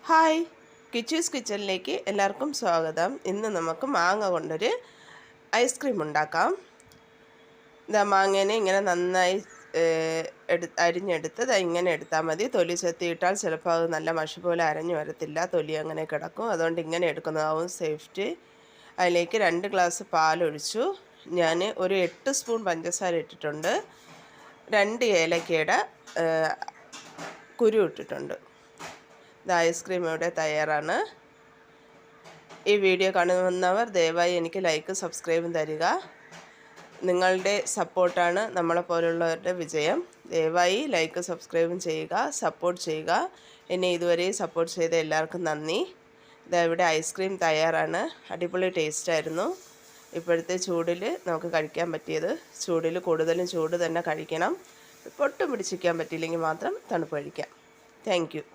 Hi, Kichus കിച്ചണിലേക്ക് എല്ലാവർക്കും സ്വാഗതം. ഇന്ന് നമുക്ക് മാങ്ങ കൊണ്ടൊരു ഐസ്ക്രീം ഉണ്ടാക്കാം. മാങ്ങേനെ ഇങ്ങനെ നന്നായി അരിഞ്ഞെടുത്ത് ഇങ്ങനെ എടുത്താൽ മതി. തൊലി ചെത്തിയിട്ടാൽ ചിലപ്പോൾ അത് നല്ല മഷി പോലെ അരഞ്ഞു വരത്തില്ല, തൊലി അങ്ങനെ കിടക്കും. അതുകൊണ്ട് ഇങ്ങനെ എടുക്കുന്നതാവും സേഫ്റ്റി. അതിലേക്ക് 2 ഗ്ലാസ് പാലൊഴിച്ചു. ഞാൻ ഒരു 8 സ്പൂൺ പഞ്ചസാര ഇട്ടിട്ടുണ്ട്. 2 ഏലക്കയുടെ കുരു ഇട്ടിട്ടുണ്ട്. ഐസ്ക്രീം ഇവിടെ തയ്യാറാണ്. ഈ വീഡിയോ കാണുന്നവർ ദയവായി എനിക്ക് ലൈക്ക് സബ്സ്ക്രൈബും തരിക. നിങ്ങളുടെ സപ്പോർട്ടാണ് നമ്മളെപ്പോലുള്ളവരുടെ വിജയം. ദയവായി ലൈക്ക് സബ്സ്ക്രൈബും ചെയ്യുക, സപ്പോർട്ട് ചെയ്യുക. എന്നെ ഇതുവരെ സപ്പോർട്ട് ചെയ്ത എല്ലാവർക്കും നന്ദി. ഇവിടെ ഐസ്ക്രീം തയ്യാറാണ്. അടിപൊളി ടേസ്റ്റായിരുന്നു. ഇപ്പോഴത്തെ ചൂടിൽ നമുക്ക് കഴിക്കാൻ പറ്റിയത്. ചൂടിൽ കൂടുതലും ചൂട് തന്നെ കഴിക്കണം. പൊട്ടും പിടിച്ചിരിക്കാൻ പറ്റിയില്ലെങ്കിൽ മാത്രം തണുപ്പ് കഴിക്കാം. Thank you.